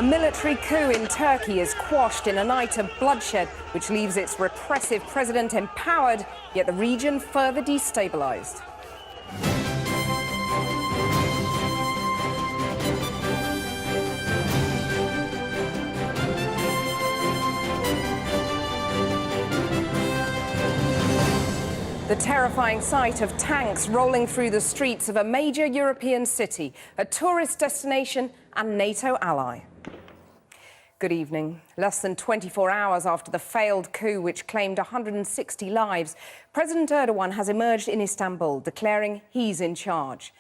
military coup in Turkey is quashed in a night of bloodshed, which leaves its repressive president empowered, yet the region further destabilized. The terrifying sight of tanks rolling through the streets of a major European city, a tourist destination and NATO ally. Good evening. Less than 24 hours after the failed coup which claimed 160 lives, President Erdogan has emerged in Istanbul, declaring he's in charge.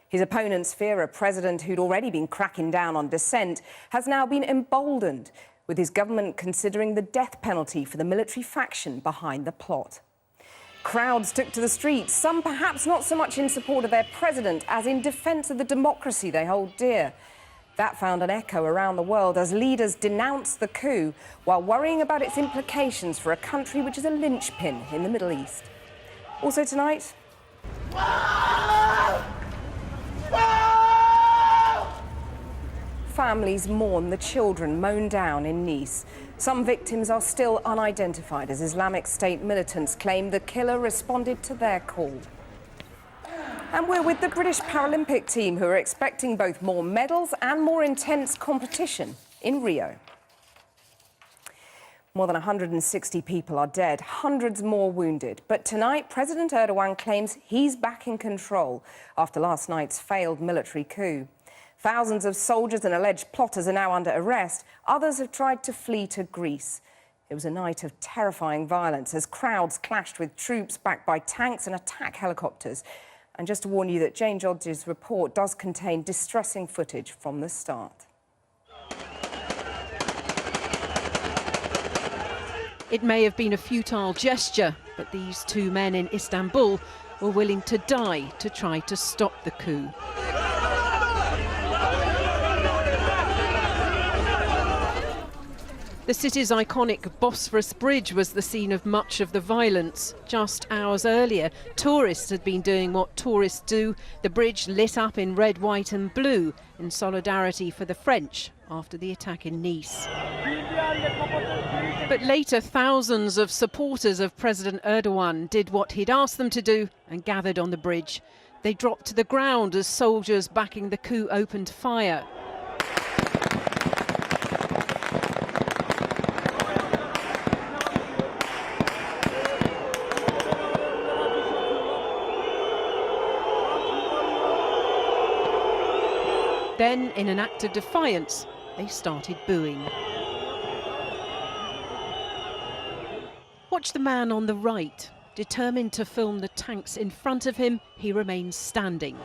His opponents fear a president who'd already been cracking down on dissent has now been emboldened, with his government considering the death penalty for the military faction behind the plot. Crowds took to the streets, some perhaps not so much in support of their president as in defence of the democracy they hold dear. That found an echo around the world as leaders denounced the coup while worrying about its implications for a country which is a linchpin in the Middle East. Also tonight... Families mourn the children mown down in Nice. Some victims are still unidentified as Islamic State militants claim the killer responded to their call. And we're with the British Paralympic team, who are expecting both more medals and more intense competition in Rio. More than 160 people are dead, hundreds more wounded. But tonight, President Erdogan claims he's back in control after last night's failed military coup. Thousands of soldiers and alleged plotters are now under arrest. Others have tried to flee to Greece. It was a night of terrifying violence as crowds clashed with troops backed by tanks and attack helicopters. And just to warn you that Jane Dodge's report does contain distressing footage from the start. It may have been a futile gesture, but these two men in Istanbul were willing to die to try to stop the coup. The city's iconic Bosphorus Bridge was the scene of much of the violence. Just hours earlier, tourists had been doing what tourists do, the bridge lit up in red, white and blue in solidarity for the French after the attack in Nice. But later, thousands of supporters of President Erdogan did what he'd asked them to do and gathered on the bridge. They dropped to the ground as soldiers backing the coup opened fire. Then, in an act of defiance, they started booing. Watch the man on the right. Determined to film the tanks in front of him, he remains standing.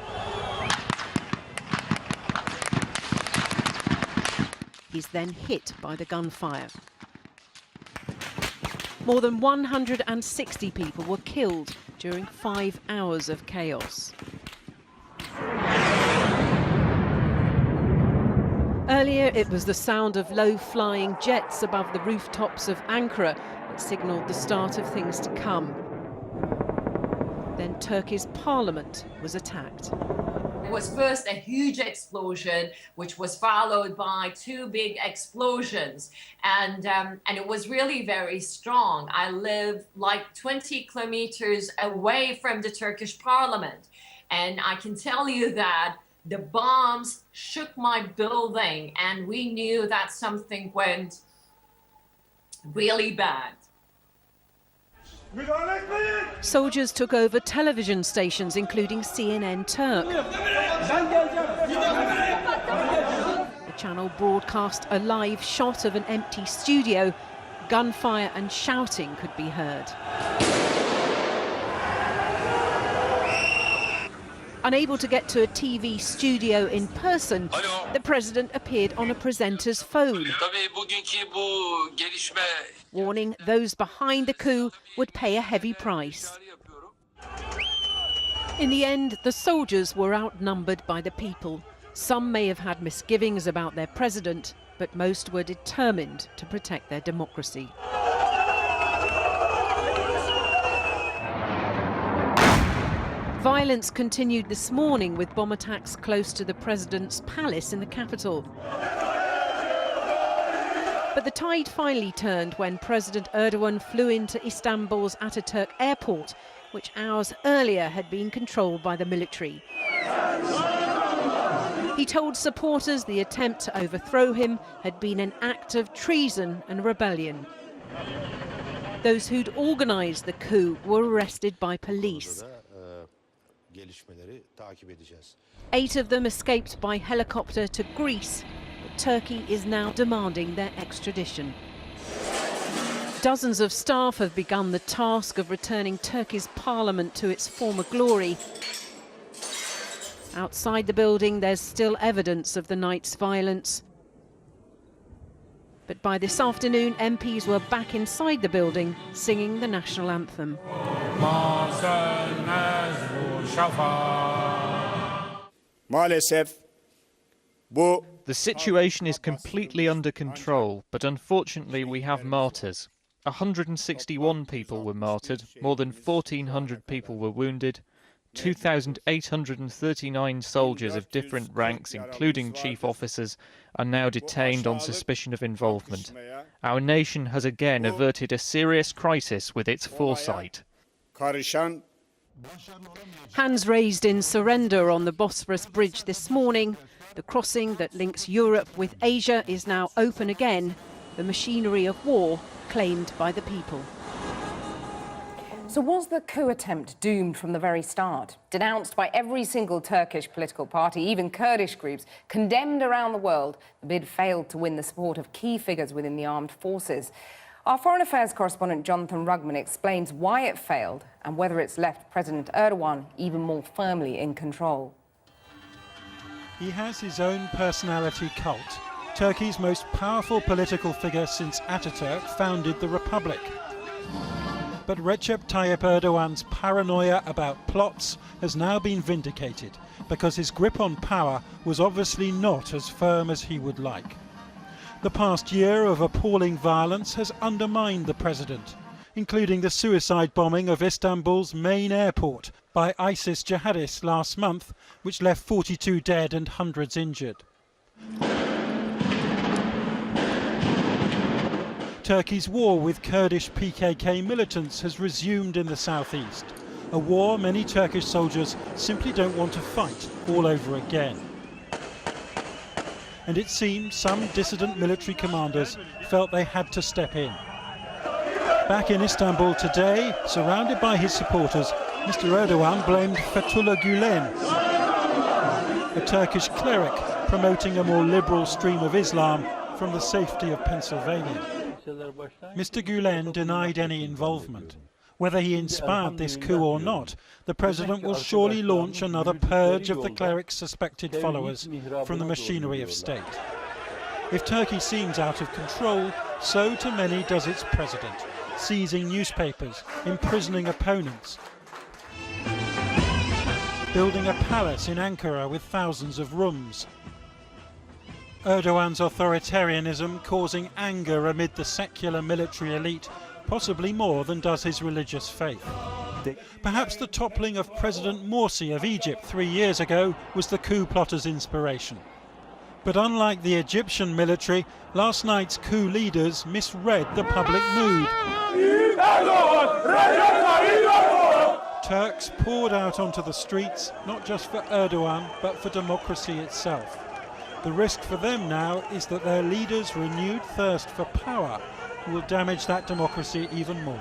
He's then hit by the gunfire. More than 160 people were killed during 5 hours of chaos. Earlier, it was the sound of low-flying jets above the rooftops of Ankara that signalled the start of things to come. Then Turkey's parliament was attacked. It was first a huge explosion, which was followed by 2 big explosions, and it was really very strong. I live like 20 kilometers away from the Turkish parliament, and I can tell you that the bombs shook my building, and we knew that something went really bad. Soldiers took over television stations, including CNN Turk. The channel broadcast a live shot of an empty studio. Gunfire and shouting could be heard. Unable to get to a TV studio in person, the president appeared on a presenter's phone, warning those behind the coup would pay a heavy price. In the end, the soldiers were outnumbered by the people. Some may have had misgivings about their president, but most were determined to protect their democracy. Violence continued this morning with bomb attacks close to the president's palace in the capital. But the tide finally turned when President Erdogan flew into Istanbul's Ataturk airport, which hours earlier had been controlled by the military. He told supporters the attempt to overthrow him had been an act of treason and rebellion. Those who'd organised the coup were arrested by police. 8 of them escaped by helicopter to Greece, but Turkey is now demanding their extradition. Dozens of staff have begun the task of returning Turkey's parliament to its former glory. Outside the building, there's still evidence of the night's violence. But by this afternoon, MPs were back inside the building, singing the national anthem. The situation is completely under control, but unfortunately we have martyrs. 161 people were martyred, more than 1,400 people were wounded, 2,839 soldiers of different ranks, including chief officers, are now detained on suspicion of involvement. Our nation has again averted a serious crisis with its foresight. Hands raised in surrender on the Bosphorus Bridge this morning. The crossing that links Europe with Asia is now open again, the machinery of war claimed by the people. So was the coup attempt doomed from the very start? Denounced by every single Turkish political party, even Kurdish groups, condemned around the world, the bid failed to win the support of key figures within the armed forces. Our Foreign Affairs correspondent Jonathan Rugman explains why it failed and whether it's left President Erdogan even more firmly in control. He has his own personality cult, Turkey's most powerful political figure since Ataturk founded the Republic. But Recep Tayyip Erdogan's paranoia about plots has now been vindicated because his grip on power was obviously not as firm as he would like. The past year of appalling violence has undermined the president, including the suicide bombing of Istanbul's main airport by ISIS jihadists last month, which left 42 dead and hundreds injured. Turkey's war with Kurdish PKK militants has resumed in the southeast, a war many Turkish soldiers simply don't want to fight all over again. And it seemed some dissident military commanders felt they had to step in. Back in Istanbul today, surrounded by his supporters, Mr. Erdogan blamed Fethullah Gülen, a Turkish cleric promoting a more liberal stream of Islam from the safety of Pennsylvania. Mr. Gülen denied any involvement. Whether he inspired this coup or not, the president will surely launch another purge of the cleric's suspected followers from the machinery of state. If Turkey seems out of control, so to many does its president, seizing newspapers, imprisoning opponents, building a palace in Ankara with thousands of rooms. Erdogan's authoritarianism causing anger amid the secular military elite, possibly more than does his religious faith. Perhaps the toppling of President Morsi of Egypt 3 years ago was the coup plotters' inspiration. But unlike the Egyptian military, last night's coup leaders misread the public mood. Turks poured out onto the streets, not just for Erdogan, but for democracy itself. The risk for them now is that their leaders' renewed thirst for power will damage that democracy even more.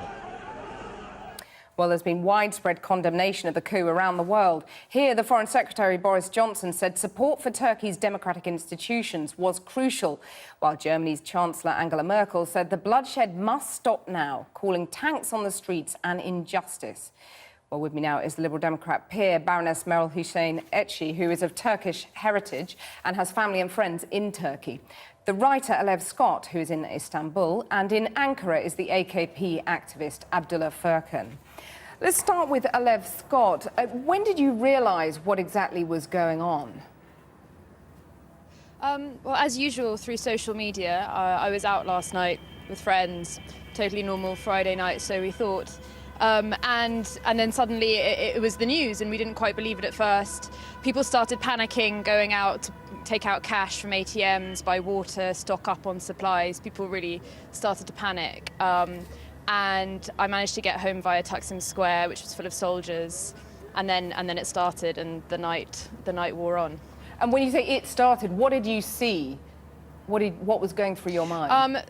Well, there's been widespread condemnation of the coup around the world. Here, the Foreign Secretary Boris Johnson said support for Turkey's democratic institutions was crucial, while Germany's Chancellor Angela Merkel said the bloodshed must stop now, calling tanks on the streets an injustice. Well, with me now is the Liberal Democrat peer, Baroness Meral Hüseyin Etçi, who is of Turkish heritage and has family and friends in Turkey. The writer Alev Scott, who is in Istanbul, and in Ankara is the AKP activist Abdullah Furkan. Let's start with Alev Scott. When did you realise what exactly was going on? Well, as usual, through social media. I was out last night with friends, totally normal Friday night, so we thought. And then suddenly it was the news, and we didn't quite believe it at first. People started panicking, going out take out cash from ATMs, buy water, stock up on supplies. People really started to panic. And I managed to get home via Taksim Square, which was full of soldiers. And then it started, and the night wore on. And when you say it started, what did you see? What was going through your mind?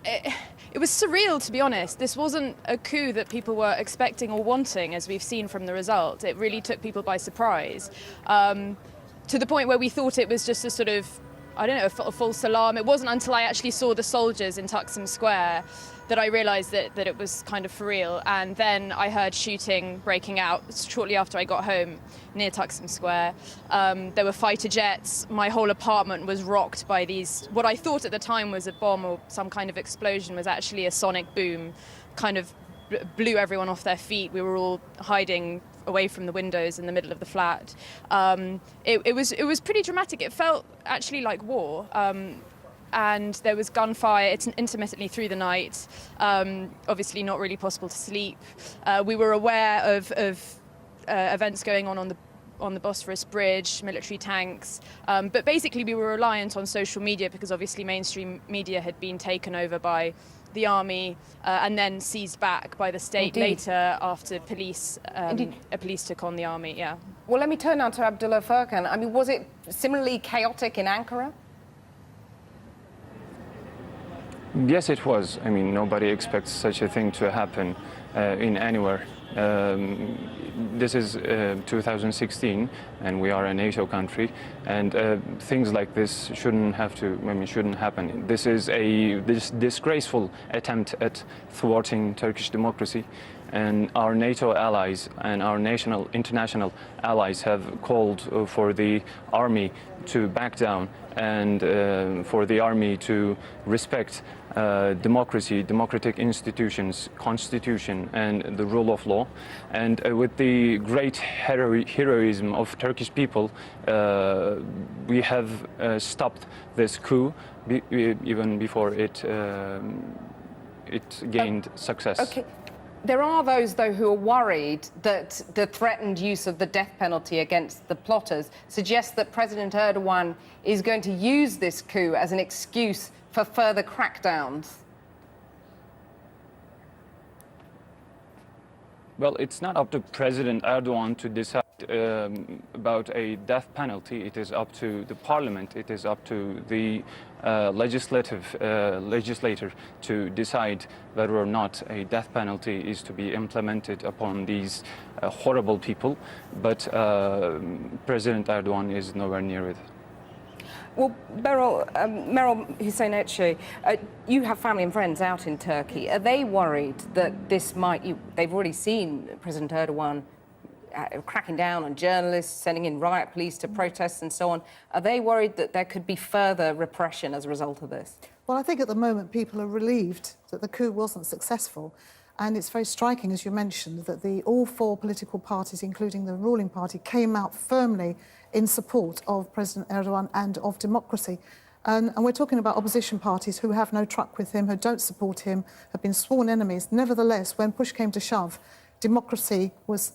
It was surreal, to be honest. This wasn't a coup that people were expecting or wanting, as we've seen from the result. It really took people by surprise, to the point where we thought it was just a sort of, I don't know, a false alarm. It wasn't until I actually saw the soldiers in Taksim Square that I realised that it was kind of for real. And then I heard shooting breaking out shortly after I got home near Taksim Square. There were fighter jets. My whole apartment was rocked by these, what I thought at the time was a bomb or some kind of explosion was actually a sonic boom, kind of blew everyone off their feet. We were all hiding away from the windows in the middle of the flat. It was pretty dramatic. It felt actually like war. And there was gunfire intermittently through the night. Obviously not really possible to sleep. We were aware of events going on the Bosphorus Bridge, military tanks. But basically we were reliant on social media because obviously mainstream media had been taken over by the army and then seized back by the state. Indeed. Later after police took on the army, yeah. Well, let me turn now to Abdullah Furkan. I mean, was it similarly chaotic in Ankara? Yes, it was. I mean, nobody expects such a thing to happen in anywhere. This is 2016, and we are a NATO country, and things like this shouldn't happen. This is this disgraceful attempt at thwarting Turkish democracy, and our NATO allies and our international allies have called for the army to back down and for the army to respect democracy, democratic institutions, constitution, and the rule of law. And with the great heroism of Turkish people, we have stopped this coup even before it gained success. Okay. There are those, though, who are worried that the threatened use of the death penalty against the plotters suggests that President Erdogan is going to use this coup as an excuse for further crackdowns. Well, it's not up to President Erdogan to decide about a death penalty. It is up to the parliament. It is up to the legislator to decide whether or not a death penalty is to be implemented upon these horrible people. But President Erdogan is nowhere near it. Well, Meral Hüseyin, you have family and friends out in Turkey. Are they worried that this might... They've already seen President Erdogan cracking down on journalists, sending in riot police to protests and so on. Are they worried that there could be further repression as a result of this? Well, I think at the moment people are relieved that the coup wasn't successful. And it's very striking, as you mentioned, that all four political parties, including the ruling party, came out firmly in support of President Erdogan and of democracy. And we're talking about opposition parties who have no truck with him, who don't support him, have been sworn enemies. Nevertheless, when push came to shove, democracy was,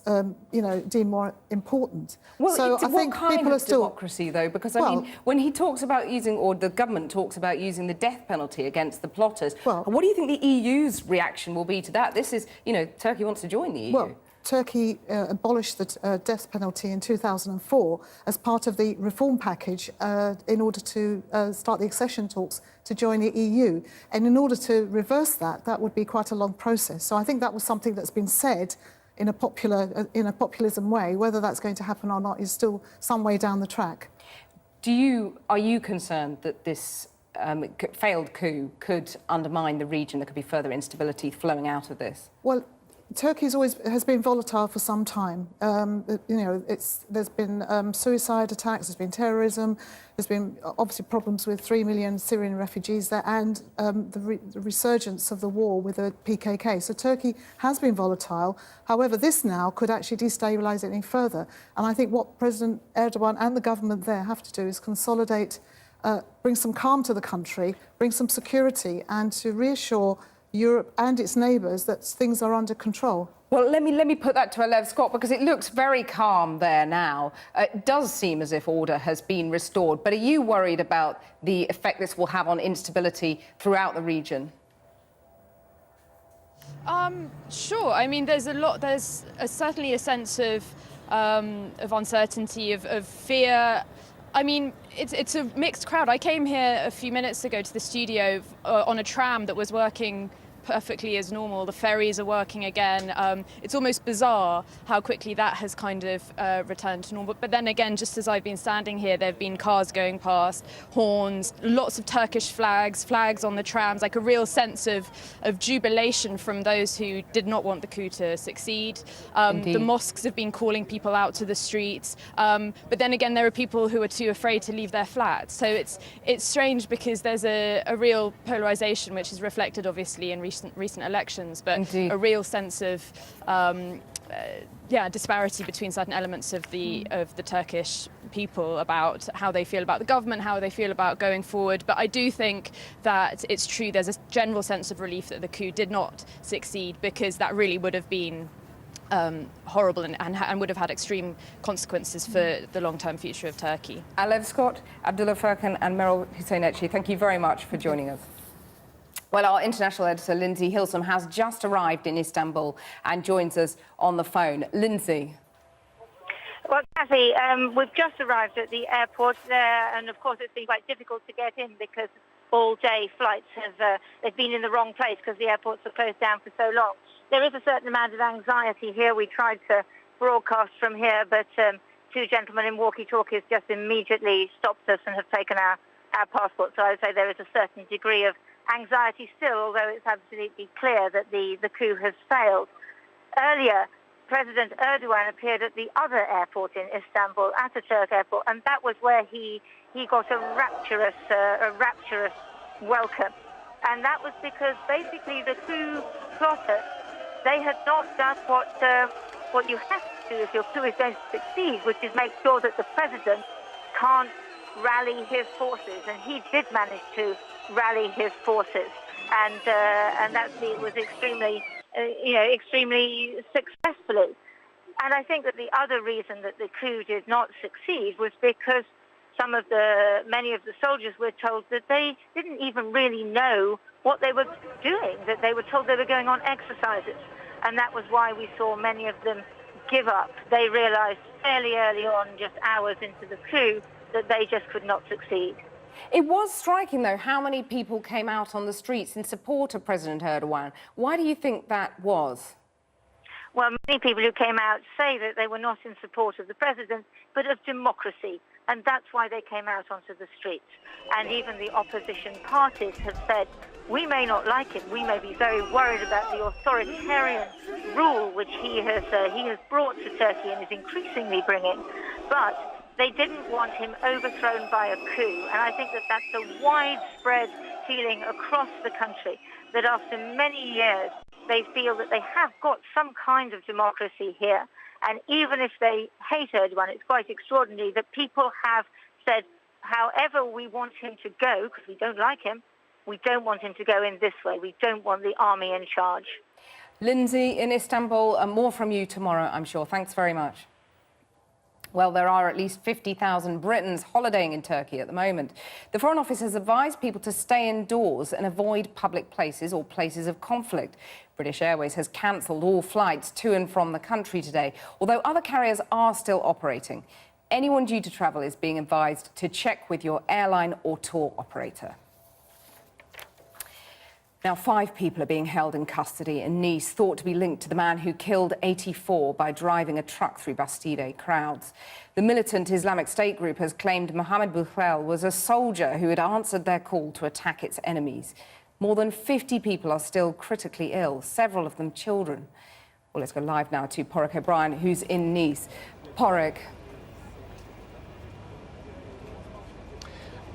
deemed more important. Well, so I think what kind people of are still democracy, though? Because I mean, when he talks about using, or the government talks about using the death penalty against the plotters, what do you think the EU's reaction will be to that? This is, Turkey wants to join the EU. Well, Turkey abolished the death penalty in 2004 as part of the reform package in order to start the accession talks to join the EU. And in order to reverse that would be quite a long process. So I think that was something that's been said in a populism way. Whether that's going to happen or not is still some way down the track. Are you concerned that this failed coup could undermine the region? There could be further instability flowing out of this? Well, Turkey has been volatile for some time. There's been suicide attacks, there's been terrorism, there's been obviously problems with 3 million Syrian refugees there, and the resurgence of the war with the PKK. So Turkey has been volatile. However, this now could actually destabilise it any further. And I think what President Erdogan and the government there have to do is consolidate, bring some calm to the country, bring some security, and to reassure Europe and its neighbours that things are under control. Well, let me put that to Alev Scott, because it looks very calm there now. It does seem as if order has been restored. But are you worried about the effect this will have on instability throughout the region? Sure. I mean, there's certainly a sense of uncertainty, of fear. I mean, it's a mixed crowd. I came here a few minutes ago to the studio on a tram that was working perfectly as normal. The ferries are working again. It's almost bizarre how quickly that has kind of returned to normal. But then again, just as I've been standing here, there have been cars going past, horns, lots of Turkish flags on the trams, like a real sense of jubilation from those who did not want the coup to succeed. The mosques have been calling people out to the streets. But then again, there are people who are too afraid to leave their flats. So it's strange, because there's a real polarization, which is reflected obviously in recent elections, but Indeed. a real sense of disparity between certain elements of the Turkish people about how they feel about the government, how they feel about going forward. But I do think that it's true, there's a general sense of relief that the coup did not succeed, because that really would have been horrible and would have had extreme consequences for the long-term future of Turkey. Alev Scott, Abdullah Furkan and Meryl Hussein-Etchi, thank you very much for joining us. Well, our international editor, Lindsay Hilsum, has just arrived in Istanbul and joins us on the phone. Lindsay. Well, Kathy, we've just arrived at the airport there, and of course it's been quite difficult to get in, because all-day flights they've been in the wrong place because the airports were closed down for so long. There is a certain amount of anxiety here. We tried to broadcast from here, but two gentlemen in walkie-talkies just immediately stopped us and have taken our passports. So I would say there is a certain degree of anxiety still, although it's absolutely clear that the coup has failed. Earlier, President Erdogan appeared at the other airport in Istanbul, Ataturk Airport, and that was where he got a rapturous welcome. And that was because basically the coup plotters, they had not done what you have to do if your coup is going to succeed, which is make sure that the president can't rally his forces, and he did manage to rally his forces, and that was extremely successfully. And I think that the other reason that the coup did not succeed was because many of the soldiers were told that they didn't even really know what they were doing, that they were told they were going on exercises, and that was why we saw many of them give up. They realized fairly early on, just hours into the coup, that they just could not succeed. It was striking, though, how many people came out on the streets in support of President Erdogan. Why do you think that was? Well, many people who came out say that they were not in support of the president, but of democracy, and that's why they came out onto the streets. And even the opposition parties have said, we may not like him, we may be very worried about the authoritarian rule which he has brought to Turkey and is increasingly bringing, but they didn't want him overthrown by a coup. And I think that that's a widespread feeling across the country, that after many years, they feel that they have got some kind of democracy here. And even if they hate Erdogan, it's quite extraordinary that people have said, however we want him to go, because we don't like him, we don't want him to go in this way. We don't want the army in charge. Lindsay in Istanbul, and more from you tomorrow, I'm sure. Thanks very much. Well, there are at least 50,000 Britons holidaying in Turkey at the moment. The Foreign Office has advised people to stay indoors and avoid public places or places of conflict. British Airways has cancelled all flights to and from the country today, although other carriers are still operating. Anyone due to travel is being advised to check with your airline or tour operator. Now, 5 people are being held in custody in Nice, thought to be linked to the man who killed 84 by driving a truck through Bastide crowds. The militant Islamic State group has claimed Mohamed Boukhel was a soldier who had answered their call to attack its enemies. More than 50 people are still critically ill, several of them children. Well, let's go live now to Porrick O'Brien, who's in Nice. Porrick.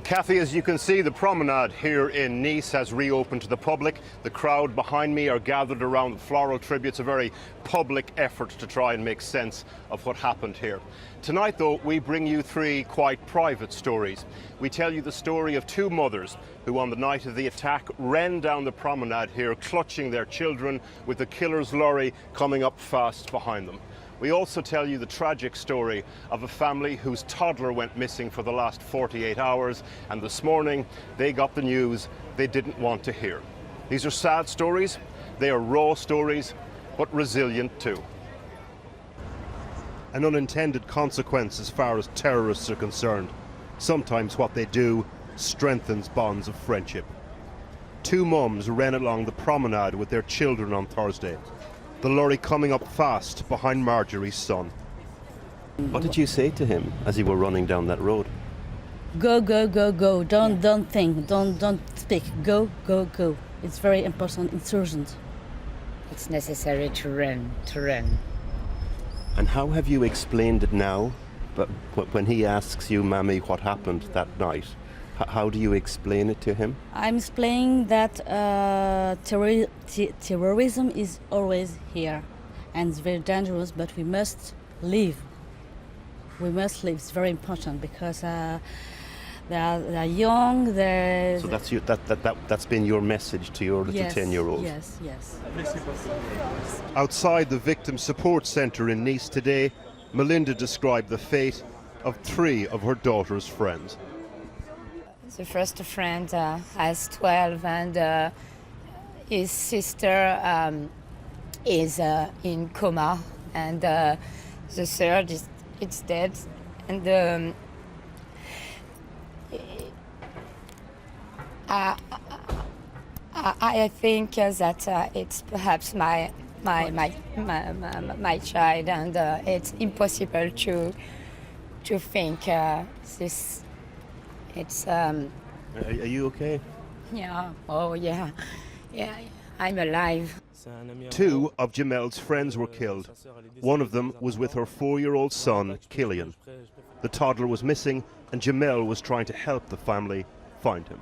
Kathy, as you can see, the promenade here in Nice has reopened to the public. The crowd behind me are gathered around the floral tributes, a very public effort to try and make sense of what happened here. Tonight, though, we bring you three quite private stories. We tell you the story of two mothers who, on the night of the attack, ran down the promenade here, clutching their children, with the killer's lorry coming up fast behind them. We also tell you the tragic story of a family whose toddler went missing for the last 48 hours, and this morning they got the news they didn't want to hear. These are sad stories, they are raw stories, but resilient too. An unintended consequence as far as terrorists are concerned. Sometimes what they do strengthens bonds of friendship. Two mums ran along the promenade with their children on Thursday. The lorry coming up fast behind Marjorie's son. What did you say to him as you were running down that road? Go, go, go, go. Don't think. Don't speak. Go, go, go. It's very important. It's urgent. It's necessary to run. And how have you explained it now? But when he asks you, Mammy, what happened that night, how do you explain it to him? I'm explaining that terrorism is always here, and it's very dangerous. But we must live. We must live. It's very important because they're young. So that's been your message to your little 10-year-old. Yes, yes. Outside the Victim Support Centre in Nice today, Melinda described the fate of three of her daughter's friends. The first friend has 12, and his sister is in coma, and the third is dead. And I think that it's perhaps my child, and it's impossible to think this. It's Are you okay? Yeah. Oh yeah. Yeah. I'm alive. Two of Jamel's friends were killed. One of them was with her 4-year-old son, Killian. The toddler was missing, and Jamel was trying to help the family find him.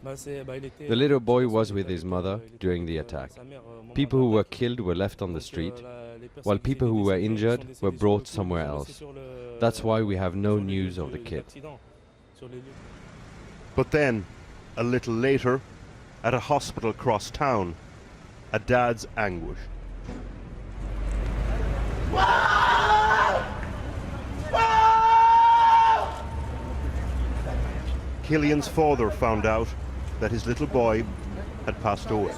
The little boy was with his mother during the attack. People who were killed were left on the street, while people who were injured were brought somewhere else. That's why we have no news of the kid. But then, a little later, at a hospital across town, a dad's anguish. Killian's father found out that his little boy had passed away.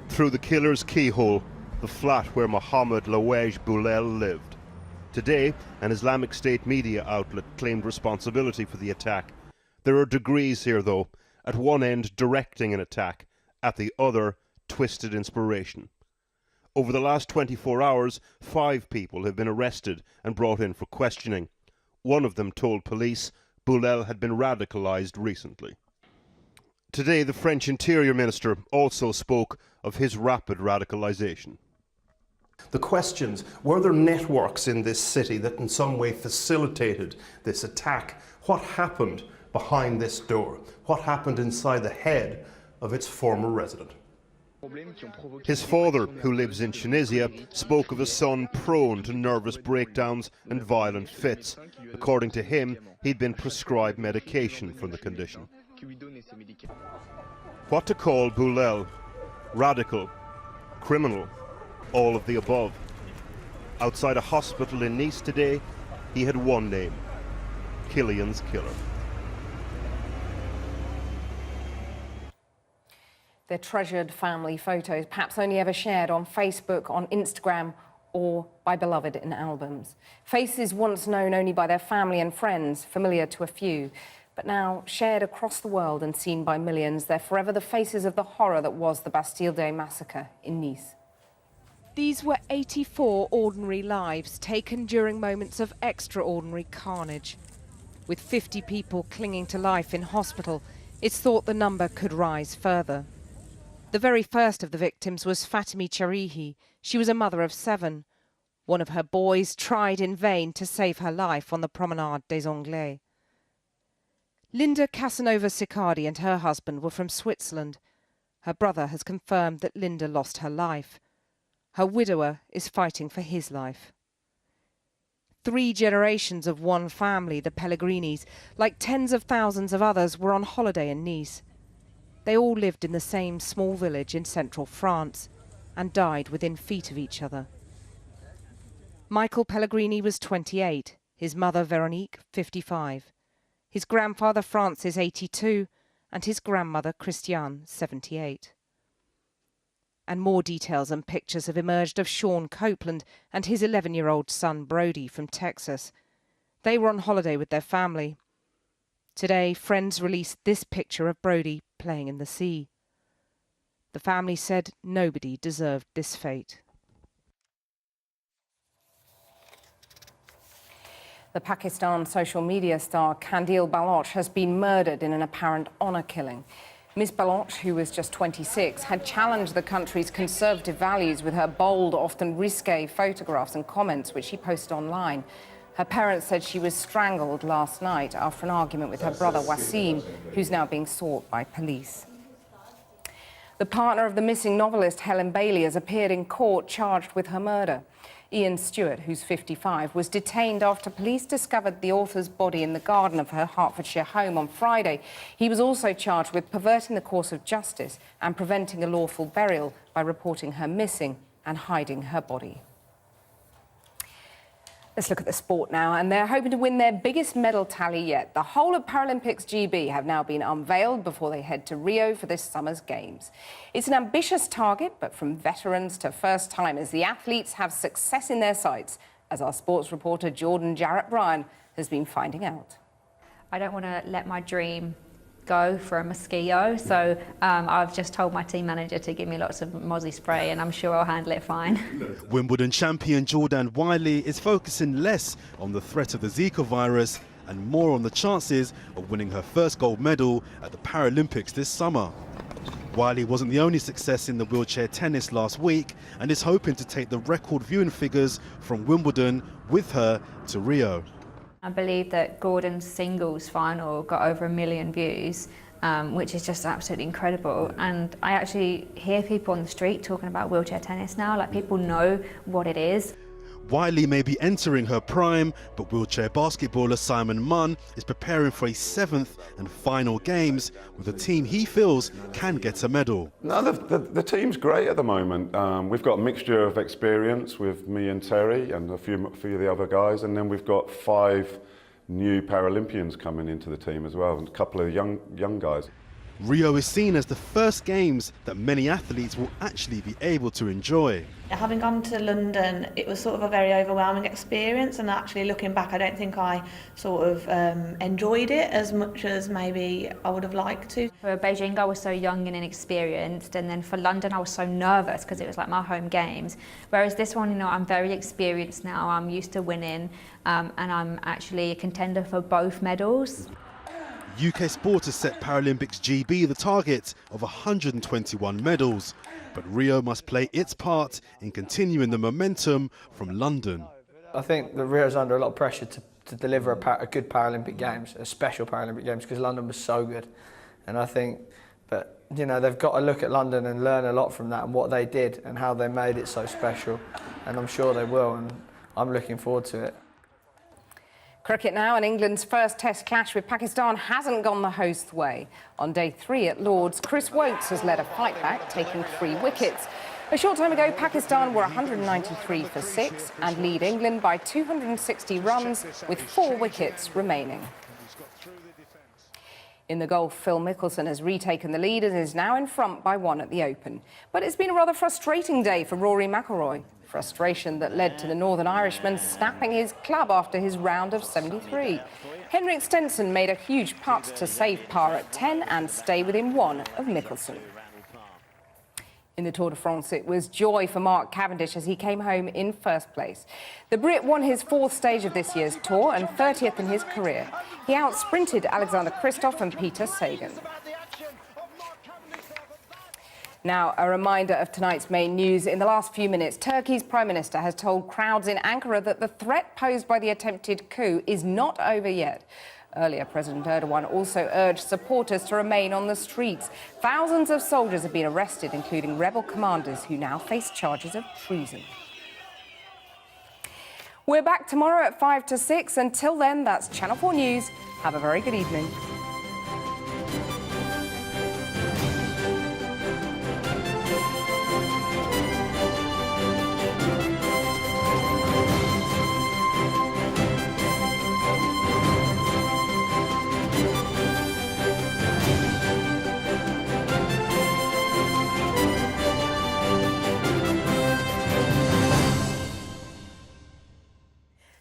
Through the killer's keyhole, the flat where Mohammed Lawej Boulel lived. Today, an Islamic State media outlet claimed responsibility for the attack. There are degrees here, though. At one end, directing an attack. At the other, twisted inspiration. Over the last 24 hours, 5 people have been arrested and brought in for questioning. One of them told police Boulel had been radicalized recently. Today, the French Interior Minister also spoke of his rapid radicalization. The questions, were there networks in this city that in some way facilitated this attack? What happened behind this door? What happened inside the head of its former resident? His father, who lives in Tunisia, spoke of a son prone to nervous breakdowns and violent fits. According to him, he'd been prescribed medication for the condition. What to call Boulel? Radical? Criminal? All of the above. Outside a hospital in Nice today, he had one name: Killian's killer. Their treasured family photos, perhaps only ever shared on Facebook, on Instagram, or by beloved in albums. Faces once known only by their family and friends, familiar to a few, but now shared across the world and seen by millions. They're forever the faces of the horror that was the Bastille Day massacre in Nice. These were 84 ordinary lives taken during moments of extraordinary carnage. With 50 people clinging to life in hospital, it's thought the number could rise further. The very first of the victims was Fatimi Charihi. She was a mother of 7. One of her boys tried in vain to save her life on the Promenade des Anglais. Linda Casanova Sicardi and her husband were from Switzerland. Her brother has confirmed that Linda lost her life. Her widower is fighting for his life. 3 generations of one family, the Pellegrinis, like tens of thousands of others, were on holiday in Nice. They all lived in the same small village in central France and died within feet of each other. Michael Pellegrini was 28, his mother Veronique 55, his grandfather Francis 82 and his grandmother Christiane 78. And more details and pictures have emerged of Sean Copeland and his 11-year-old son Brody from Texas. They were on holiday with their family. Today, friends released this picture of Brody playing in the sea. The family said nobody deserved this fate. The Pakistan social media star Kandil Baloch has been murdered in an apparent honour killing. Ms Baloch, who was just 26, had challenged the country's conservative values with her bold, often risque photographs and comments, which she posted online. Her parents said she was strangled last night after an argument with her brother Wasim, who's now being sought by police. The partner of the missing novelist Helen Bailey has appeared in court charged with her murder. Ian Stewart, who's 55, was detained after police discovered the author's body in the garden of her Hertfordshire home on Friday. He was also charged with perverting the course of justice and preventing a lawful burial by reporting her missing and hiding her body. Let's look at the sport now, and they're hoping to win their biggest medal tally yet. The whole of Paralympics GB have now been unveiled before they head to Rio for this summer's Games. It's an ambitious target, but from veterans to first-timers, the athletes have success in their sights, as our sports reporter Jordan Jarrett-Bryan has been finding out. I don't want to let my dream go for a mosquito, so I've just told my team manager to give me lots of mozzie spray and I'm sure I'll handle it fine. Wimbledon champion Jordan Wiley is focusing less on the threat of the Zika virus and more on the chances of winning her first gold medal at the Paralympics this summer. Wiley wasn't the only success in the wheelchair tennis last week and is hoping to take the record viewing figures from Wimbledon with her to Rio. I believe that Gordon's singles final got over 1 million views, which is just absolutely incredible. And I actually hear people on the street talking about wheelchair tennis now, like people know what it is. Wiley may be entering her prime, but wheelchair basketballer Simon Munn is preparing for his 7th and final Games with a team he feels can get a medal. No, the team's great at the moment. We've got a mixture of experience with me and Terry and a few of the other guys, and then we've got 5 new Paralympians coming into the team as well, and a couple of young guys. Rio is seen as the first Games that many athletes will actually be able to enjoy. Having gone to London, it was sort of a very overwhelming experience, and actually looking back, I don't think I sort of enjoyed it as much as maybe I would have liked to. For Beijing, I was so young and inexperienced, and then for London, I was so nervous because it was like my home Games. Whereas this one, you know, I'm very experienced now, I'm used to winning, and I'm actually a contender for both medals. UK Sport has set Paralympics GB the target of 121 medals, but Rio must play its part in continuing the momentum from London. I think that Rio's under a lot of pressure to deliver a good Paralympic Games, a special Paralympic Games, because London was so good. And I think, but you know, they've got to look at London and learn a lot from that and what they did and how they made it so special. And I'm sure they will, and I'm looking forward to it. Cricket now, and England's first Test clash with Pakistan hasn't gone the host's way. On day 3 at Lord's, Chris Woakes has led a fight back, taking 3 wickets. A short time ago, Pakistan were 193 for 6 and lead England by 260 runs with 4 wickets remaining. In the golf, Phil Mickelson has retaken the lead and is now in front by 1 at the Open. But it's been a rather frustrating day for Rory McIlroy. Frustration that led to the Northern Irishman snapping his club after his round of 73. Henrik Stenson made a huge putt to save par at 10 and stay within 1 of Mickelson. In the Tour de France, it was joy for Mark Cavendish as he came home in first place. The Brit won his 4th stage of this year's Tour and 30th in his career. He outsprinted Alexander Kristoff and Peter Sagan. Now, a reminder of tonight's main news. In the last few minutes, Turkey's Prime Minister has told crowds in Ankara that the threat posed by the attempted coup is not over yet. Earlier, President Erdogan also urged supporters to remain on the streets. Thousands of soldiers have been arrested, including rebel commanders who now face charges of treason. We're back tomorrow at 5 to 6. Until then, that's Channel 4 News. Have a very good evening.